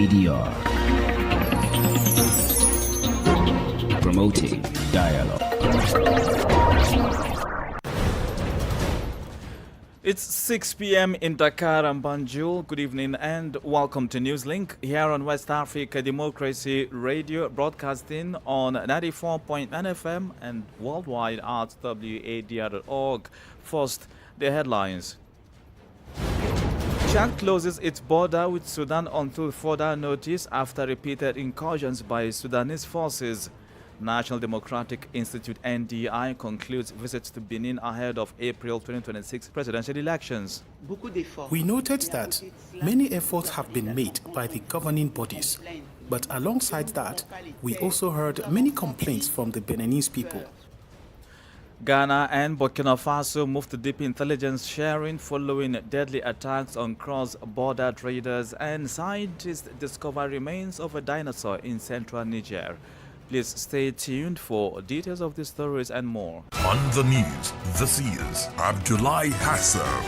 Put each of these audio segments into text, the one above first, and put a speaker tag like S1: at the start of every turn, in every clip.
S1: WADR, promoting dialogue.
S2: It's 6 p.m. in Dakar and Banjul. Good evening and welcome to Newslink here on West Africa Democracy Radio, broadcasting on 94.9 FM and worldwide at wadr.org. First, the headlines. Chad closes its border with Sudan until further notice after repeated incursions by Sudanese forces. National Democratic Institute NDI concludes visits to Benin ahead of April 2026 presidential elections.
S3: We noted that many efforts have been made by the governing bodies, but alongside that, we also heard many complaints from the Beninese people.
S2: Ghana and Burkina Faso moved to deep intelligence sharing following deadly attacks on cross-border traders, and scientists discover remains of a dinosaur in central Niger. Please stay tuned for details of these stories and more.
S4: On the news, this is Abdullahi Hassan.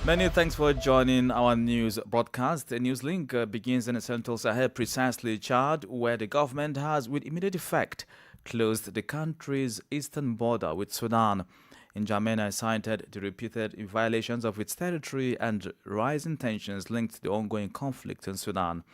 S2: Many thanks for joining our news broadcast. The Newslink begins in the Central Sahel, precisely Chad, where the government has, with immediate effect, closed the country's eastern border with Sudan. In N'Djamena cited the repeated violations of its territory and rising tensions linked to the ongoing conflict in Sudan.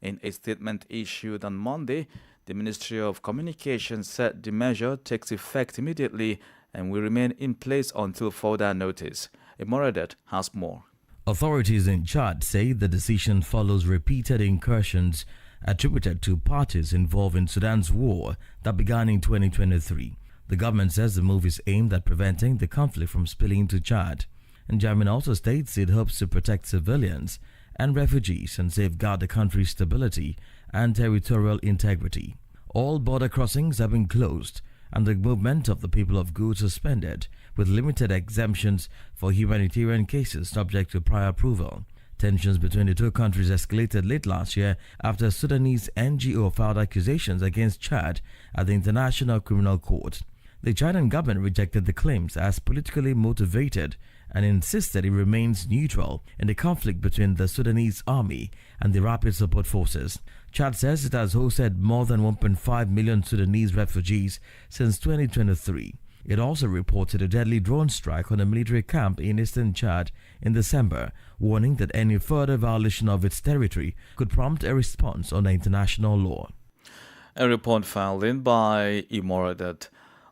S2: In a statement issued on Monday, the Ministry of Communications said the measure takes effect immediately and will remain in place until further notice. Imoradet has more.
S5: Authorities in Chad say the decision follows repeated incursions attributed to parties involved in Sudan's war that began in 2023. The government says the move is aimed at preventing the conflict from spilling into Chad. And N'Djamena also states it hopes to protect civilians and refugees and safeguard the country's stability and territorial integrity. All border crossings have been closed and the movement of the people of goods suspended, with limited exemptions for humanitarian cases subject to prior approval. Tensions between the two countries escalated late last year after a Sudanese NGO filed accusations against Chad at the International Criminal Court. The Chadian government rejected the claims as politically motivated and insisted it remains neutral in the conflict between the Sudanese army and the Rapid Support Forces. Chad says it has hosted more than 1.5 million Sudanese refugees since 2023. It also reported a deadly drone strike on a military camp in eastern Chad in December, warning that any further violation of its territory could prompt a response under international law.
S2: A report filed in by Imoradet.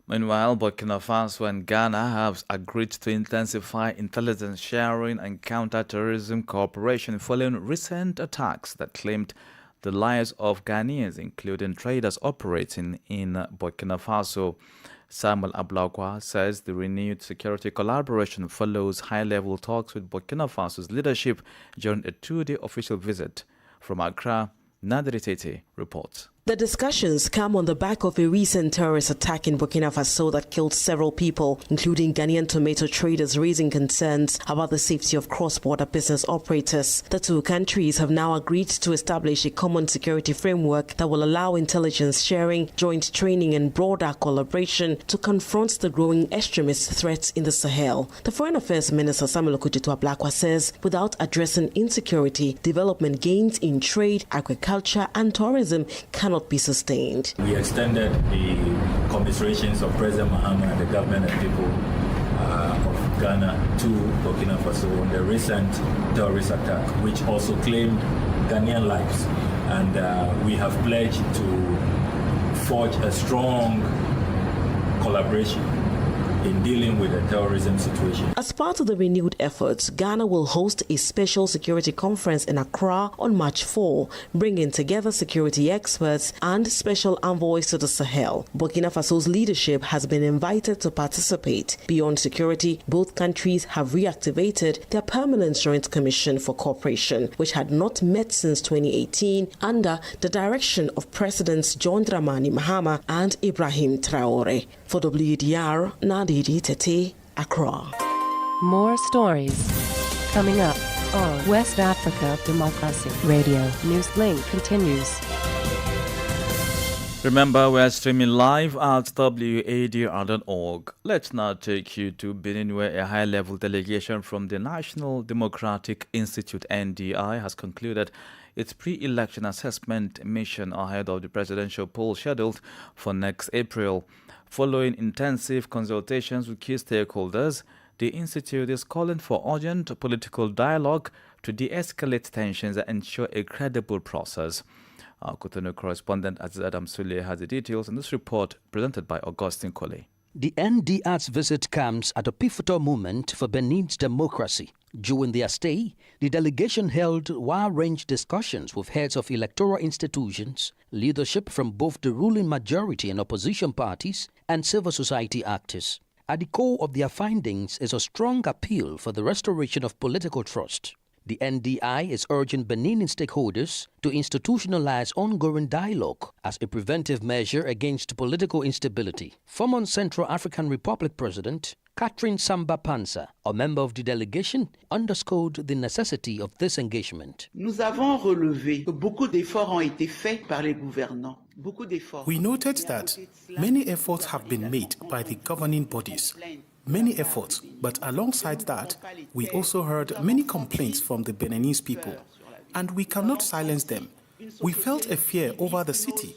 S2: Meanwhile, Burkina Faso and Ghana have agreed to intensify intelligence sharing and counter-terrorism cooperation following recent attacks that claimed the lives of Ghanaians, including traders operating in Burkina Faso. Samuel Ablakwa says the renewed security collaboration follows high-level talks with Burkina Faso's leadership during a two-day official visit. From Accra, Nadiri Tete reports.
S6: The discussions come on the back of a recent terrorist attack in Burkina Faso that killed several people, including Ghanaian tomato traders, raising concerns about the safety of cross-border business operators. The two countries have now agreed to establish a common security framework that will allow intelligence sharing, joint training and broader collaboration to confront the growing extremist threats in the Sahel. The Foreign Affairs Minister Samuel Okudzeto Ablakwa says without addressing insecurity, development gains in trade, agriculture and tourism cannot be sustained.
S7: We extended the commiserations of President Mahama and the government and people of Ghana to Burkina Faso on the recent terrorist attack, which also claimed Ghanaian lives. And we have pledged to forge a strong collaboration in dealing with the terrorism situation.
S6: As part of the renewed efforts, Ghana will host a special security conference in Accra on March 4, bringing together security experts and special envoys to the Sahel. Burkina Faso's leadership has been invited to participate. Beyond security, both countries have reactivated their Permanent Joint Commission for Cooperation, which had not met since 2018 under the direction of Presidents John Dramani Mahama and Ibrahim Traore. For WDR, Nadiri Tete, Accra.
S8: More stories coming up on West Africa Democracy Radio. Newslink continues.
S2: Remember, we're streaming live at wadr.org. Let's now take you to Benin, where a high-level delegation from the National Democratic Institute (NDI) has concluded its pre-election assessment mission ahead of the presidential poll scheduled for next April. Following intensive consultations with key stakeholders, the Institute is calling for urgent political dialogue to de-escalate tensions and ensure a credible process. Our Cotonou correspondent Aziz Adam Sule has the details in this report presented by Augustine Kole.
S1: The NDR's visit comes at a pivotal moment for Benin's democracy. During their stay, the delegation held wide-range discussions with heads of electoral institutions, leadership from both the ruling majority and opposition parties, and civil society actors. At the core of their findings is a strong appeal for the restoration of political trust. The NDI is urging Benin stakeholders to institutionalize ongoing dialogue as a preventive measure against political instability. Former Central African Republic President Catherine Samba Panza, a member of the delegation, underscored the necessity of this engagement.
S9: Nous avons relevé que beaucoup d'efforts ont été faits par les gouvernants.
S3: We noted that many efforts have been made by the governing bodies. Many efforts, but alongside that, we also heard many complaints from the Beninese people, and we cannot silence them. We felt a fear over the city.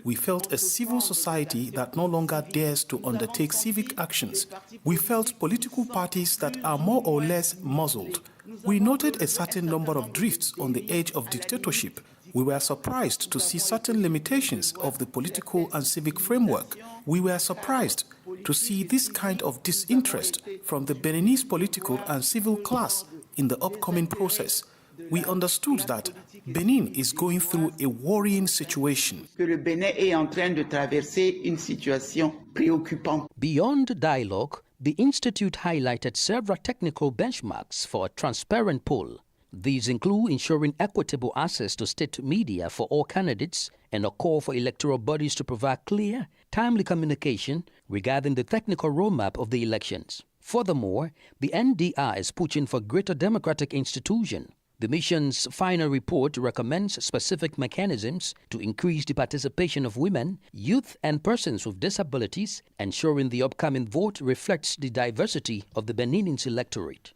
S3: We felt a civil society that no longer dares to undertake civic actions. We felt political parties that are more or less muzzled. We noted a certain number of drifts on the edge of dictatorship. We were surprised to see certain limitations of the political and civic framework. We were surprised to see this kind of disinterest from the Beninese political and civil class in the upcoming process. We understood that Benin is going through a worrying situation.
S9: Que le Bénin est en train de traverser une situation préoccupante.
S1: Beyond dialogue, the Institute highlighted several technical benchmarks for a transparent poll. These include ensuring equitable access to state media for all candidates and a call for electoral bodies to provide clear, timely communication regarding the technical roadmap of the elections. Furthermore, the NDR is pushing for greater democratic institution. The mission's final report recommends specific mechanisms to increase the participation of women, youth, and persons with disabilities, ensuring the upcoming vote reflects the diversity of the Benin's electorate.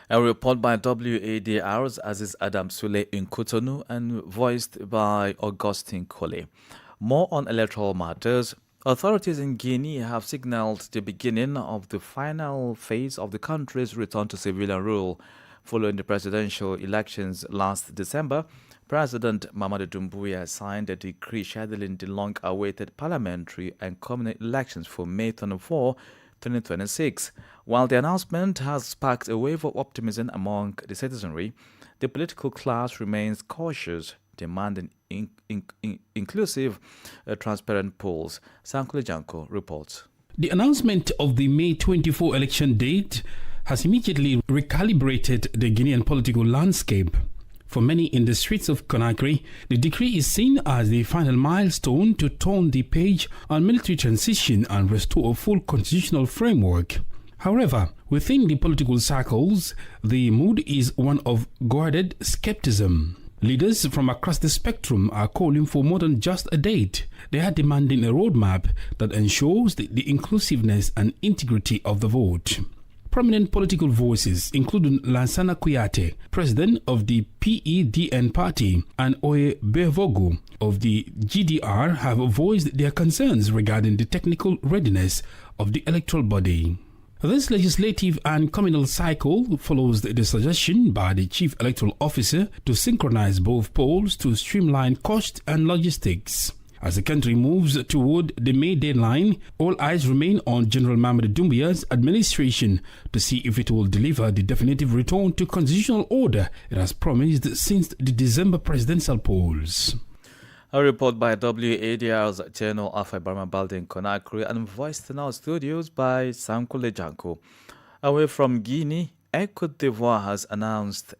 S2: A report by WADR's Aziz Adam Sule in Cotonou and voiced by Augustine Kole. More on electoral matters. Authorities in Guinea have signaled the beginning of the final phase of the country's return to civilian rule. Following the presidential elections last December, President Mamadou Doumbouya signed a decree scheduling the long-awaited parliamentary and communal elections for May 24, 2026. While the announcement has sparked a wave of optimism among the citizenry, the political class remains cautious, demanding inclusive, transparent polls. Sankule Janko reports.
S10: The announcement of the May 24 election date has immediately recalibrated the Guinean political landscape. For many in the streets of Conakry, the decree is seen as the final milestone to turn the page on military transition and restore a full constitutional framework. However, within the political circles, the mood is one of guarded skepticism. Leaders from across the spectrum are calling for more than just a date. They are demanding a roadmap that ensures the inclusiveness and integrity of the vote. Prominent political voices, including Lansana Kouyaté, president of the PEDN party, and Oye Bevogo of the GDR, have voiced their concerns regarding the technical readiness of the electoral body. This legislative and communal cycle follows the suggestion by the Chief Electoral Officer to synchronize both polls to streamline cost and logistics. As the country moves toward the May deadline, all eyes remain on General Mamadou Doumbouya's administration to see if it will deliver the definitive return to constitutional order it has promised since the December presidential polls.
S2: A report by WADR's General Afai Barma Balde in Conakry and voiced in our studios by Sankule Janko. Away from Guinea, Côte d'Ivoire has announced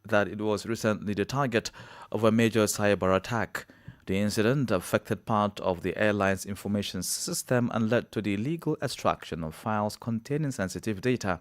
S2: that it was recently the target of a major cyber attack. The incident affected part of the airline's information system and led to the illegal extraction of files containing sensitive data.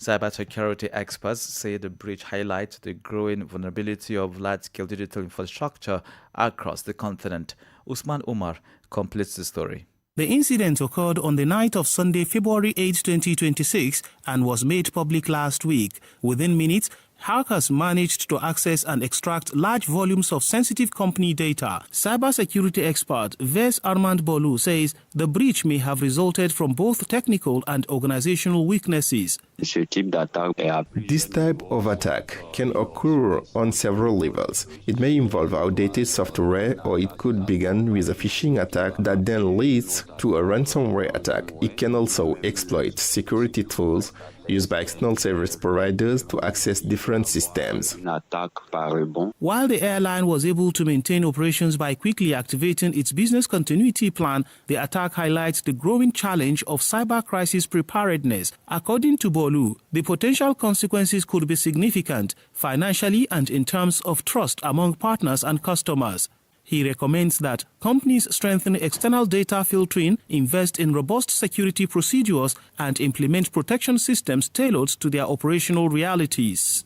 S2: Cybersecurity experts say the breach highlights the growing vulnerability of large-scale digital infrastructure across the continent. Usman Umar completes the story.
S3: The incident occurred on the night of Sunday, February 8, 2026, and was made public last week. Within minutes, hackers managed to access and extract large volumes of sensitive company data. Cybersecurity expert Ves Armand Bolu says the breach may have resulted from both technical and organizational weaknesses.
S11: This type of attack can occur on several levels. It may involve outdated software, or it could begin with a phishing attack that then leads to a ransomware attack. It can also exploit security tools used by external service providers to access different systems.
S3: While the airline was able to maintain operations by quickly activating its business continuity plan, the attack highlights the growing challenge of cyber crisis preparedness. According to Bolu, the potential consequences could be significant financially and in terms of trust among partners and customers. He recommends that companies strengthen external data filtering, invest in robust security procedures, and implement protection systems tailored to their operational realities.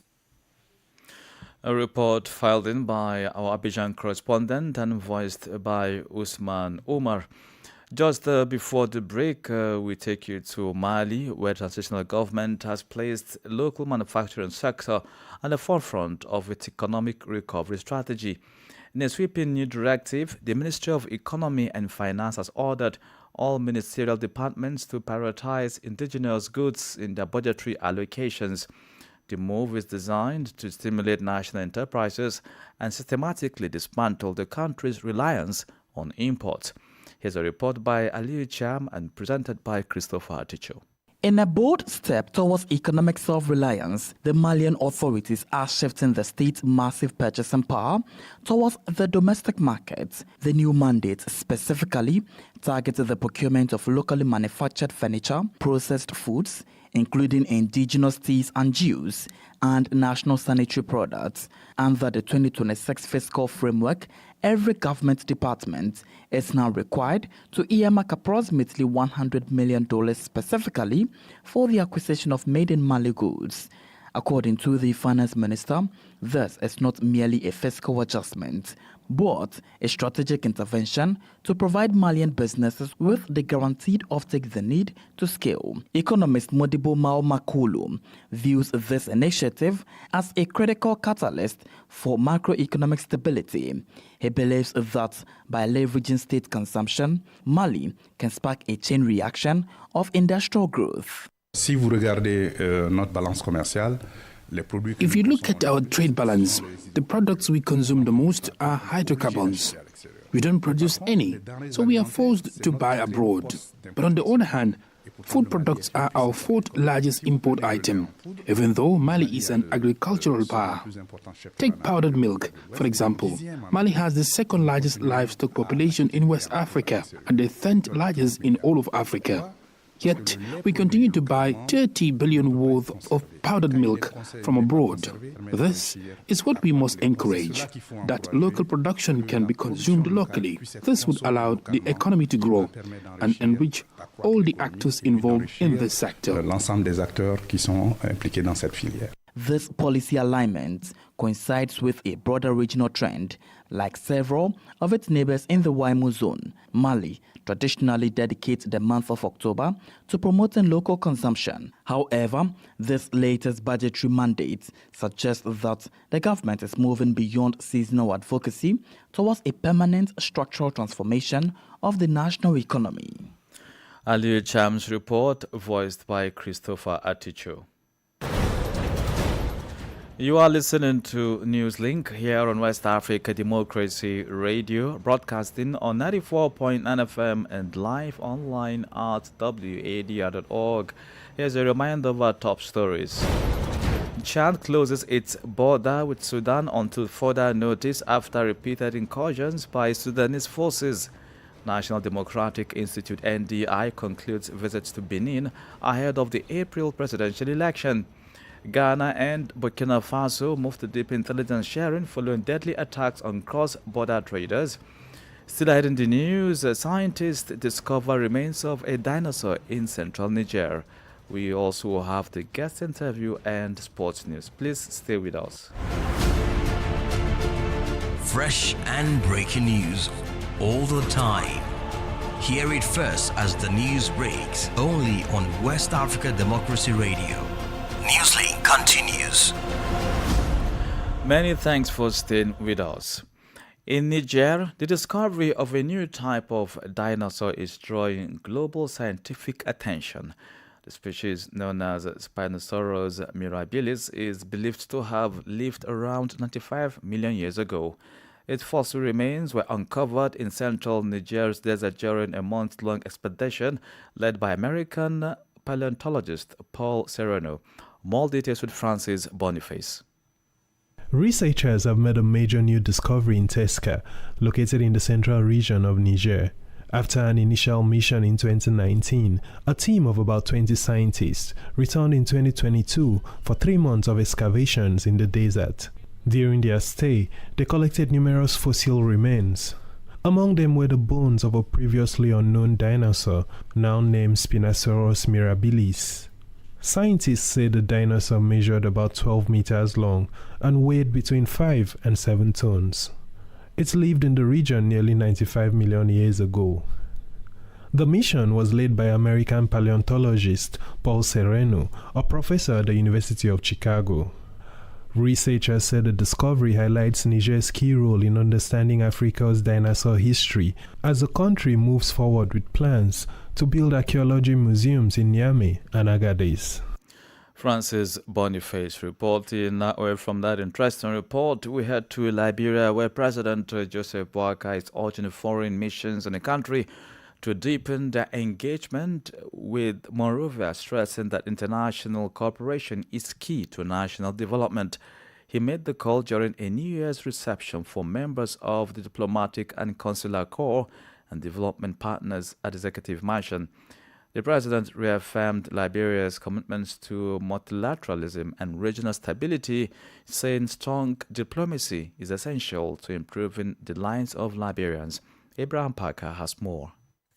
S2: A report filed in by our Abidjan correspondent and voiced by Usman Omar. Just before the break, we take you to Mali, where the transitional government has placed local manufacturing sector at the forefront of its economic recovery strategy. In a sweeping new directive, the Ministry of Economy and Finance has ordered all ministerial departments to prioritize indigenous goods in their budgetary allocations. The move is designed to stimulate national enterprises and systematically dismantle the country's reliance on imports. Here's a report by Aliyu Cham and presented by Christopher Aticho.
S12: In a bold step towards economic self-reliance, the Malian authorities are shifting the state's massive purchasing power towards the domestic market. The new mandate specifically targets the procurement of locally manufactured furniture, processed foods, including indigenous teas and juice, and national sanitary products. Under the 2026 fiscal framework, every government department is now required to earmark approximately $100 million specifically for the acquisition of made-in-Mali goods. According to the finance minister, this is not merely a fiscal adjustment, but a strategic intervention to provide Malian businesses with the guaranteed offtake they need to scale. Economist Modibo Mao Makulu views this initiative as a critical catalyst for macroeconomic stability. He believes that by leveraging state consumption, Mali can spark a chain reaction of industrial growth.
S13: Si vous regardez notre balance commerciale,
S14: if you look at our trade balance, the products we consume the most are hydrocarbons. We don't produce any, so we are forced to buy abroad. But on the other hand, food products are our fourth largest import item, even though Mali is an agricultural power. Take powdered milk, for example. Mali has the second largest livestock population in West Africa and the 10th largest in all of Africa. Yet, we continue to buy 30 billion worth of powdered milk from abroad. This is what we must encourage, that local production can be consumed locally. This would allow the economy to grow and enrich all the actors involved in this sector.
S13: L'ensemble des acteurs qui sont impliqués dans cette filière.
S12: This policy alignment coincides with a broader regional trend. Like several of its neighbors in the Waimo zone, Mali traditionally dedicates the month of October to promoting local consumption. However, this latest budgetary mandate suggests that the government is moving beyond seasonal advocacy towards a permanent structural transformation of the national economy.
S2: Aliyu Cham's report, voiced by Christopher Aticho. You are listening to Newslink here on West Africa Democracy Radio, broadcasting on 94.9 FM and live online at wadr.org. Here's a reminder of our top stories. Chad closes its border with Sudan until further notice after repeated incursions by Sudanese forces. National Democratic Institute NDI concludes visits to Benin ahead of the April presidential election. Ghana and Burkina Faso moved to deep intelligence sharing following deadly attacks on cross-border traders. Still ahead in the news, scientists discover remains of a dinosaur in central Niger. We also have the guest interview and sports news. Please stay with us.
S15: Fresh and breaking news all the time. Hear it first as the news breaks, only on West Africa Democracy Radio. Newslink continues.
S2: Many thanks for staying with us. In Niger, the discovery of a new type of dinosaur is drawing global scientific attention. The species known as Spinosaurus mirabilis is believed to have lived around 95 million years ago. Its fossil remains were uncovered in central Niger's desert during a month-long expedition led by American paleontologist Paul Serrano. More details with Francis Boniface.
S16: Researchers have made a major new discovery in Teska, located in the central region of Niger. After an initial mission in 2019, a team of about 20 scientists returned in 2022 for 3 months of excavations in the desert. During their stay, they collected numerous fossil remains. Among them were the bones of a previously unknown dinosaur, now named Spinosaurus mirabilis. Scientists say the dinosaur measured about 12 meters long and weighed between 5 and 7 tons. It lived in the region nearly 95 million years ago. The mission was led by American paleontologist Paul Serrano, a professor at the University of Chicago. Researchers said the discovery highlights Niger's key role in understanding Africa's dinosaur history as the country moves forward with plans to build archaeology museums in Niamey and Agadez.
S2: Francis Boniface reporting. Away from that interesting report, we head to Liberia, where President Joseph Boakai is urging foreign missions in the country to deepen their engagement with Monrovia, stressing that international cooperation is key to national development. He made the call during a New Year's reception for members of the diplomatic and consular corps and development partners at the Executive Mansion. The president reaffirmed Liberia's commitments to multilateralism and regional stability, saying strong diplomacy is essential to improving the lives of Liberians. Abraham Parker has more.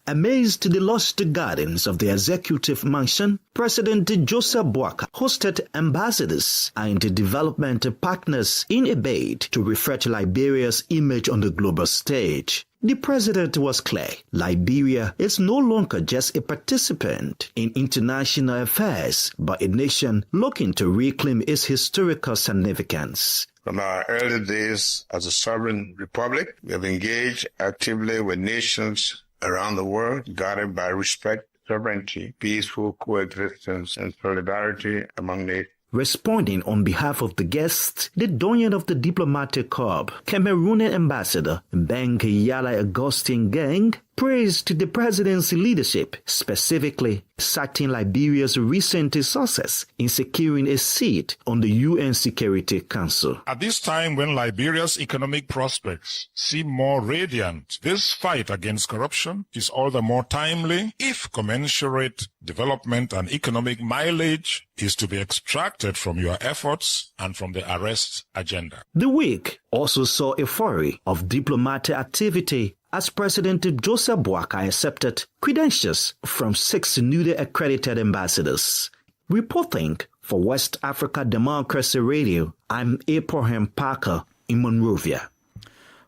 S17: Amazed the lost gardens of the Executive Mansion, President Joseph Boakai hosted ambassadors and development partners in a bid to refresh Liberia's image on the global stage. The president was clear. Liberia is no longer just a participant in international affairs, but a nation looking to reclaim its historical significance.
S18: From our early days as a sovereign republic, we have engaged actively with nations around the world, guided by respect, sovereignty, peaceful coexistence, and solidarity among nations.
S17: Responding on behalf of the guests, the doyen of the diplomatic corps, Cameroonian ambassador Beng Yala Augustin Gang, praised the president's leadership, specifically citing Liberia's recent success in securing a seat on the UN Security Council.
S19: At this time when Liberia's economic prospects seem more radiant, this fight against corruption is all the more timely if commensurate development and economic mileage is to be extracted from your efforts and from the arrest agenda.
S17: The week also saw a flurry of diplomatic activity as President Joseph Boakai accepted credentials from 6 newly accredited ambassadors. Reporting for West Africa Democracy Radio, I'm Abraham Parker in Monrovia.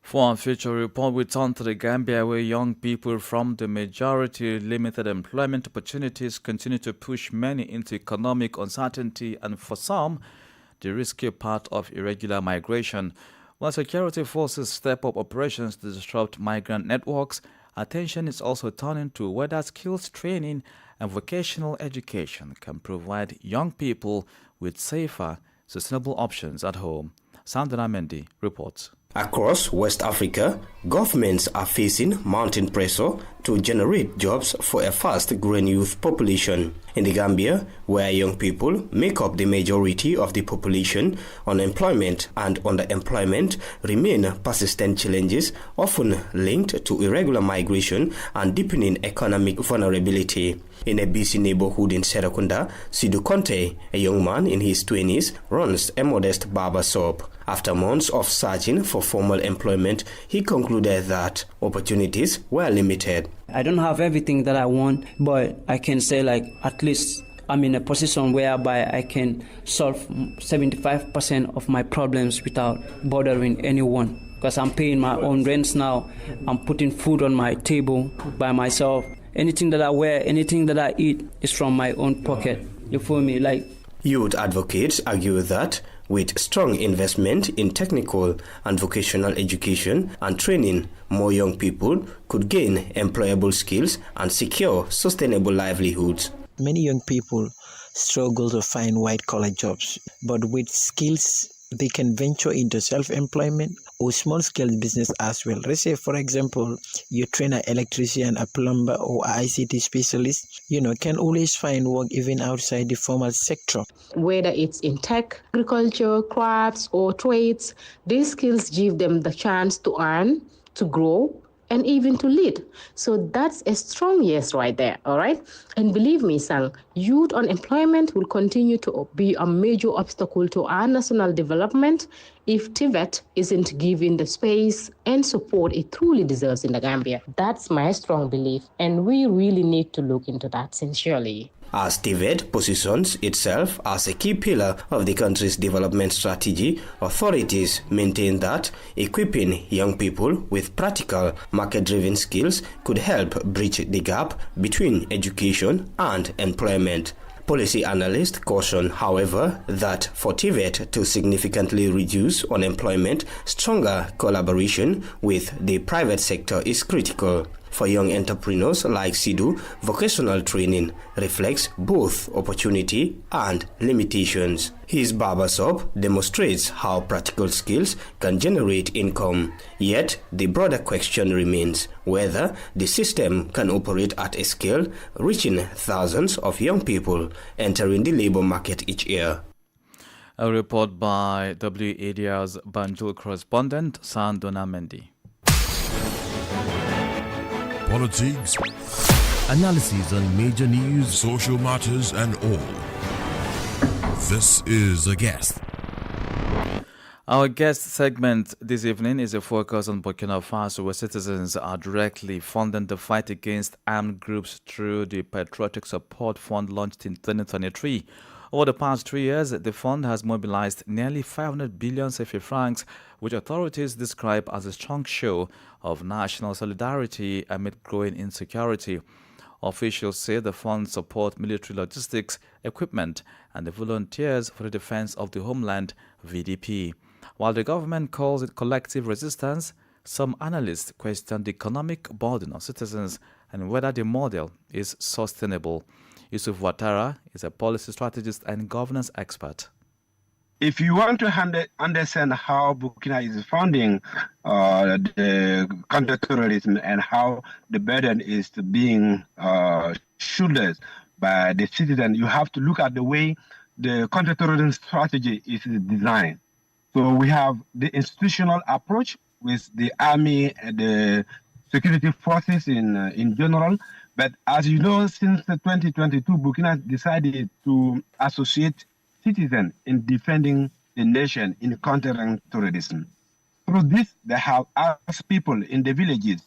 S2: For our future report, we turn to the Gambia, where young people from the majority limited employment opportunities continue to push many into economic uncertainty and, for some, the risky part of irregular migration. While security forces step up operations to disrupt migrant networks, attention is also turning to whether skills training and vocational education can provide young people with safer, sustainable options at home. Sandra Mendy reports.
S20: Across West Africa, governments are facing mounting pressure to generate jobs for a fast-growing youth population. In the Gambia, where young people make up the majority of the population, unemployment and underemployment remain persistent challenges, often linked to irregular migration and deepening economic vulnerability. In a busy neighborhood in Serekunda, Sidu Conte, a young man in his 20s, runs a modest barber shop. After months of searching for formal employment, he concluded that opportunities were limited.
S21: I don't have everything that I want, but I can say at least I'm in a position whereby I can solve 75% of my problems without bothering anyone. because I'm paying my own rents now. I'm putting food on my table by myself. Anything that I wear, anything that I eat is from my own pocket. You feel me? Like,
S20: youth advocates argue that with strong investment in technical and vocational education and training, more young people could gain employable skills and secure sustainable livelihoods.
S4: Many young people struggle to find white-collar jobs, but with skills, they can venture into self-employment or small-scale business as well. Let's say, for example, you train an electrician, a plumber, or an ICT specialist, can always find work even outside the formal sector.
S22: Whether it's in tech, agriculture, crafts, or trades, these skills give them the chance to earn, to grow, and even to lead. So that's a strong yes right there, all right? And believe me, Sang, youth unemployment will continue to be a major obstacle to our national development if TVET isn't given the space and support it truly deserves in the Gambia. That's my strong belief, and we really need to look into that sincerely.
S20: As TVET positions itself as a key pillar of the country's development strategy, authorities maintain that equipping young people with practical, market-driven skills could help bridge the gap between education and employment. Policy analysts caution, however, that for TVET to significantly reduce unemployment, stronger collaboration with the private sector is critical. For young entrepreneurs like Sidu, vocational training reflects both opportunity and limitations. His barber shop demonstrates how practical skills can generate income. Yet, the broader question remains whether the system can operate at a scale reaching thousands of young people entering the labor market each year.
S2: A report by WADR's Banjul correspondent Sandona Mendy.
S23: Politics, analysis on major news, social matters, and all. This is A Guest.
S2: Our guest segment this evening is a focus on Burkina Faso, where citizens are directly funding the fight against armed groups through the Patriotic Support Fund launched in 2023. Over the past 3 years, the fund has mobilized nearly 500 billion CFA francs, which authorities describe as a strong show of national solidarity amid growing insecurity. Officials say the fund supports military logistics, equipment, and the volunteers for the defense of the homeland, VDP. While the government calls it collective resistance, some analysts question the economic burden of citizens and whether the model is sustainable. Yusuf Ouattara is a policy strategist and governance expert.
S24: If you want to understand how Burkina is funding the counter-terrorism and how the burden is being shouldered by the citizen, you have to look at the way the counter-terrorism strategy is designed. So we have the institutional approach with the army and the security forces in general. But as you know, since 2022, Burkina decided to associate citizens in defending the nation in countering terrorism. Through this, they have asked people in the villages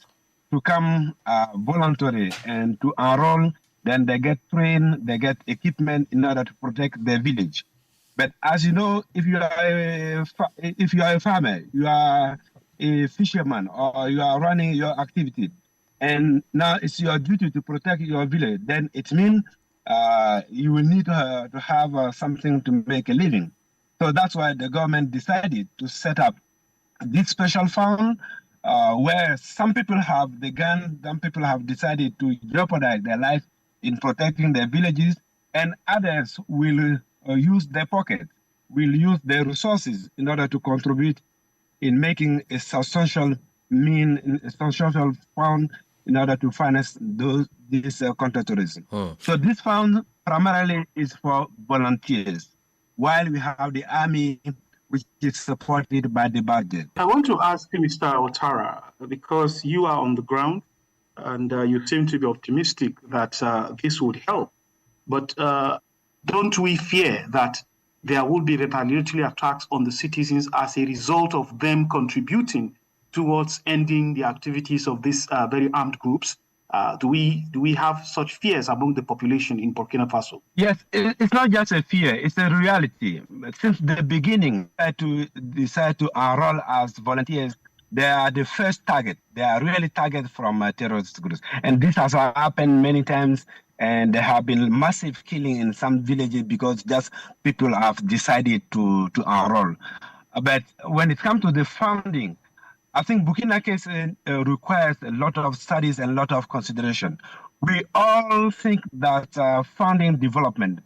S24: to come voluntary and to enroll. Then they get trained, they get equipment in order to protect their village. But as you know, if you are a farmer, you are a fisherman, or you are running your activity, and now it's your duty to protect your village, then it means you will need to have something to make a living. So that's why the government decided to set up this special fund where some people have the gun, some people have decided to jeopardize their life in protecting their villages, and others will use their pocket, will use their resources in order to contribute in making a substantial fund in order to finance this counter-terrorism. So this fund primarily is for volunteers, while we have the army, which is supported by the budget.
S25: I want to ask Mr. Ouattara, because you are on the ground and you seem to be optimistic that this would help. But don't we fear that there will be retaliatory attacks on the citizens as a result of them contributing towards ending the activities of these very armed groups? Do we have such fears among the population in Burkina Faso?
S24: Yes, it's not just a fear, it's a reality. Since the beginning, to decide to enroll as volunteers, they are the first target. They are really target from terrorist groups. And this has happened many times, and there have been massive killing in some villages because just people have decided to enroll. But when it comes to the funding, I think Burkina Faso requires a lot of studies and a lot of consideration. We all think that funding development,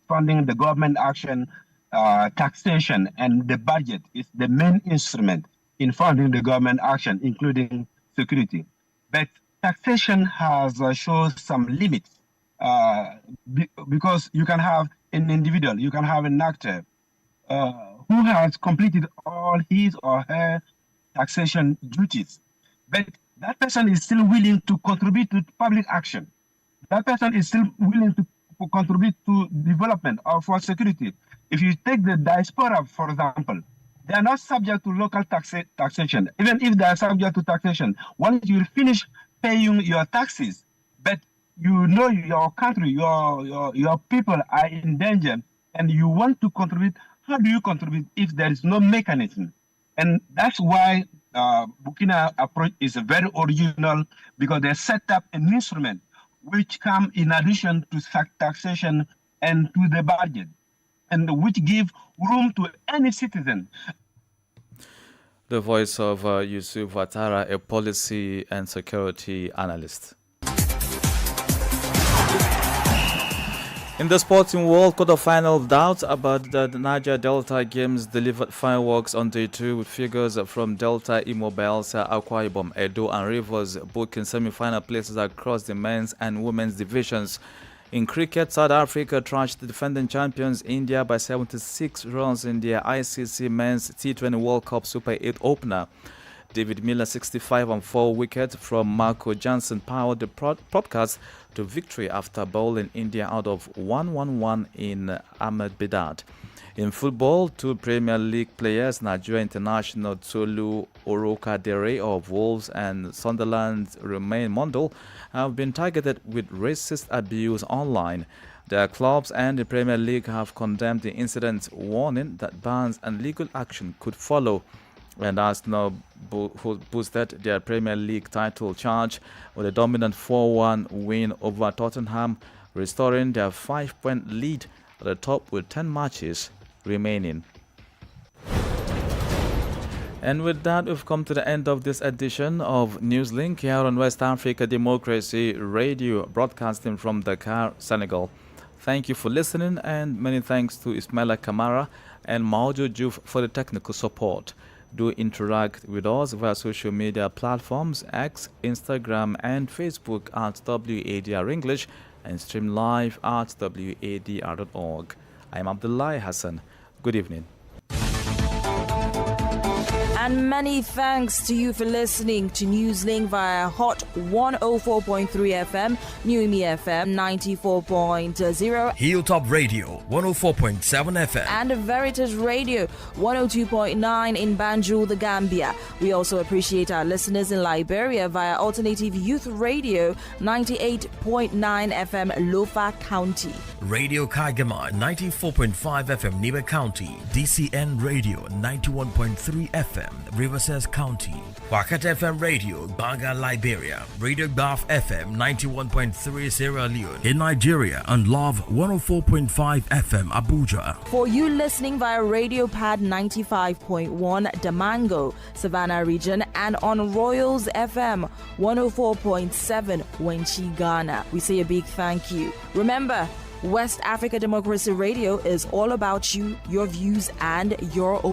S24: funding the government action, taxation, and the budget is the main instrument in funding the government action, including security. But taxation has shown some limits because you can have an individual, you can have an actor who has completed all his or her taxation duties, but that person is still willing to contribute to public action. That person is still willing to contribute to development or for security. If you take the diaspora, for example, they are not subject to local taxation. Even if they are subject to taxation, once you finish paying your taxes, but you know your country, your people are in danger, and you want to contribute, how do you contribute if there is no mechanism? And that's why Burkina approach is very original, because they set up an instrument which come in addition to taxation and to the budget, and which give room to any citizen.
S2: The voice of Yusuf Wadr, a policy and security analyst. In the sporting world, quarter-final doubts about the Niger Delta Games delivered fireworks on day 2 with figures from Delta, Immobiles, Akwa Ibom, Edo and Rivers booking semi-final places across the men's and women's divisions. In cricket, South Africa thrashed the defending champions India by 76 runs in their ICC Men's T20 World Cup Super 8 opener. David Miller, 65 on 4 wickets from Marco Johnson, powered the broadcast to victory after bowling India out of 1-1-1 in Ahmedabad. In football, 2 Premier League players, Nigeria international Tolu Orokadere of Wolves and Sunderland's Romain Mondal, have been targeted with racist abuse online. Their clubs and the Premier League have condemned the incident, warning that bans and legal action could follow. And Arsenal boosted their Premier League title charge with a dominant 4-1 win over Tottenham, restoring their 5-point lead at the top with 10 matches remaining. And with that, we've come to the end of this edition of Newslink here on West Africa Democracy Radio, broadcasting from Dakar, Senegal. Thank you for listening, and many thanks to Ismaila Kamara and Maujo Juf for the technical support. Do interact with us via social media platforms X, Instagram and Facebook at WADR English, and stream live at wadr.org. I'm Abdullahi Hassan. Good evening.
S5: And many thanks to you for listening to Newslink via Hot 104.3 FM, Newmi FM 94.0,
S15: Hilltop Radio 104.7 FM,
S5: and Veritas Radio 102.9 in Banjul, the Gambia. We also appreciate our listeners in Liberia via Alternative Youth Radio 98.9 FM, Lofa County,
S15: Radio Kagama 94.5 FM, Nibe County, DCN Radio 91.3 FM, Riverside County, Wakat FM Radio, Banga, Liberia, Radio Baf FM 91.3 Sierra Leone in Nigeria, and Love 104.5 FM Abuja.
S5: For you listening via Radio Pad 95.1 Damango, Savannah region, and on Royals FM 104.7 Wenchi, Ghana, we say a big thank you. Remember, West Africa Democracy Radio is all about you, your views, and your opinions.